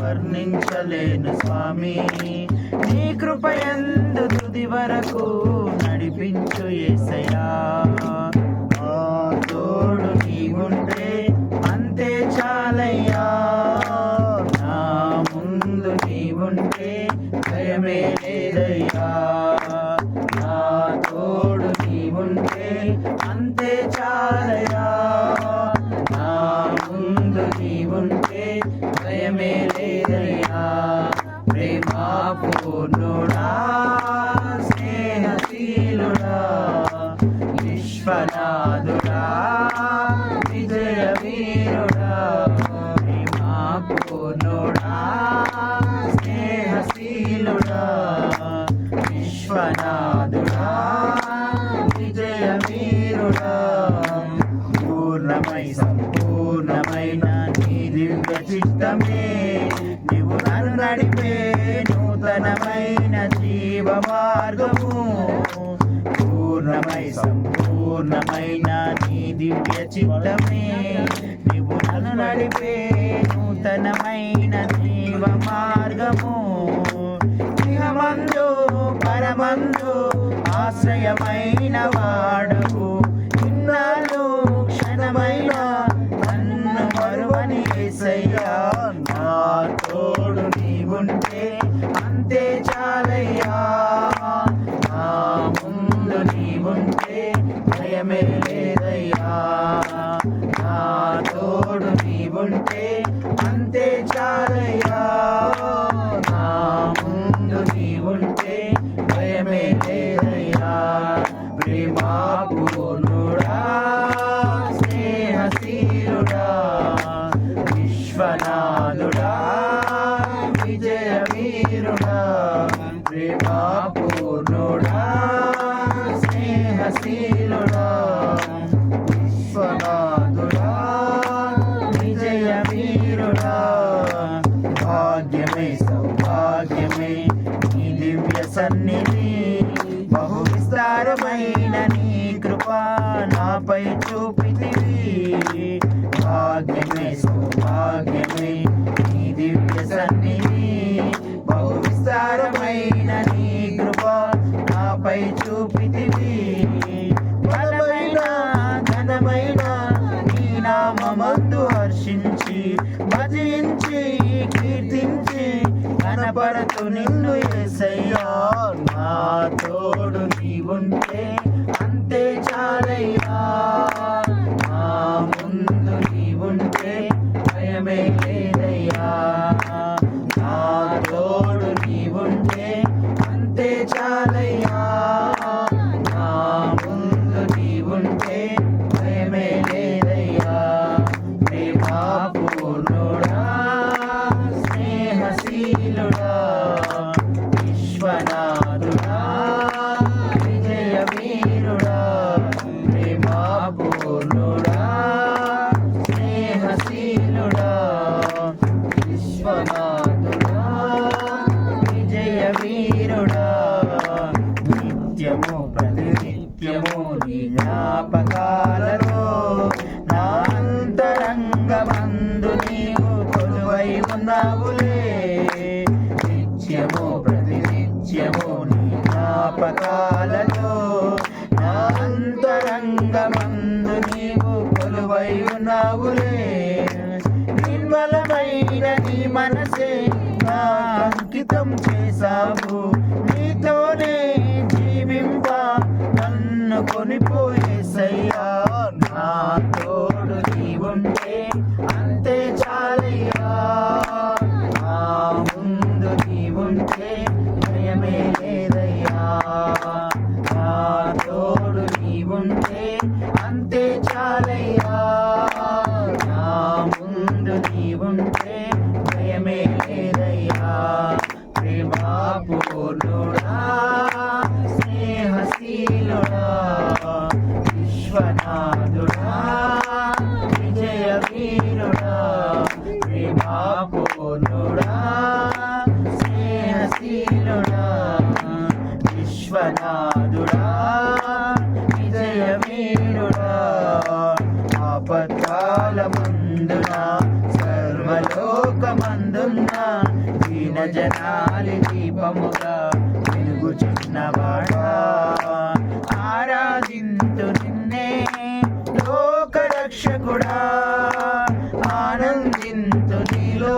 వర్ణించలేను స్వామి, నీ కృపయందు తుది వరకు నడిపించు యేసయ్యా. తోడు నీవుంటే అంతే చాలయ్యా, నా ముందు నీవుంటే భయమే లేదయ్యా. నా తోడు నీవుంటే అంతే చాలయ్యా, నా ముందు నీవుంటే భయమే లేదయ్యా. ప్రేమా పూర్ణుడా, స్నేహశీలుడా, విశ్వనాథుడా, విజయ వీరుడా. ప్రేమా పూర్ణుడా, స్నేహశీలుడా, విశ్వనాథుడా, విజయ వీరుడా. పూర్ణమై సంపూర్ణమైన నీ దివ్య చిత్తమే నీవు నన్ను నడిపే నూతనమైన జీవ మార్గము. పూర్ణమై సంపూర్ణమైన నీ దివ్య చిత్తమే నీవు నన్ను నడిపే నూతనమైన జీవ మార్గము. ఇహమందు పరమందు ఆశ్రయమైన వాడవు, ఇన్నాళ్ళు క్షణమైన నన్ను మరువని యేసయ్యా. నా తోడు నీవుంటే అంతే చాలయ్యా, నా ముందు నీవుంటే భయమే లేదయ్యా. నా తోడు నీవుంటే అంతే చాలయ్యా, నా ముందు నీవుంటే భయమే లేదయ్యా. ప్రేమా పూర్ణుడా, స్నేహశీలుడా, విశ్వనాథుడా, విజయ వీరుడా. ప్రేమా పూర్ణుడా, స్నేహశీలుడా, విశ్వనాథుడా, విజయ వీరుడా. భాగ్యమే సౌభాగ్యమే నీ దివ్య సన్నిధి, బహు విస్తారమైన నీ కృపా నాపై చూపితివి. భాగ్యమే సౌభాగ్యమే నీ దివ్య సన్నిధి, బహు విస్తారమైన నీ కృపా నాపై చూపితివి. బలమైన ఘనమైన నీ నామమందు హర్షించి భజించి కీర్తించి కనపరతు నిన్ను యేసయ్యా. నా తోడు నీవుంటే అంతే చాలయ్యా, నా ముందు నీవుంటే భయమే లేదయ్యా. నా తోడు నీవుంటే అంతే చాలయ్యా, నా ముందు నీవుంటే భయమే లేదయ్యా. ప్రేమా పూర్ణుడా, స్నేహశీలుడా, విశ్వనాథుడా, విజయ వీరుడా. ప్రేమా పూర్ణుడా, స్నేహశీలుడా, విశ్వనాథుడా, విజయ వీరుడా. నిత్యము ప్రతినిత్యము నీ జ్ఞాపకాలలో నా అంతరంగమందు నీవు కొలువై ఉన్నావులే. నిత్యము ప్రతినిత్యము నీ జ్ఞాపకాలలో నా అంతరంగమందు నీవు కొలువై ఉన్నావులే. నిర్మలమైన నీ మనసే నా అంకితం చేశావు, నీతోనే జీవింప నన్ను కొనిపోయేసయ్యా. నా తోడు నీవుంటే అంతే చాలయ్యా, నా ముందు నీవుంటే భయమే లేదయ్యా. నా తోడు నీవుంటే అంతే చాలయ్యా, నా ముందు నీవుంటే భయమే లేదయ్యా. ప్రేమా పూర్ణుడా, స్నేహశీలుడా, విశ్వనాథుడా, విజయ వీరుడా. ప్రేమా పూర్ణుడా, స్నేహశీలుడా, విశ్వనాథుడా, విజయ వీరుడా. ఆపత్కాల మందున సర్వలోక లోకమందున్న దీన జనాలి దీపముగా వెలుగుచున్నవాడా ఆరాధింతు నిన్నే లోక రక్షకుడా ఆనందింతు నీలో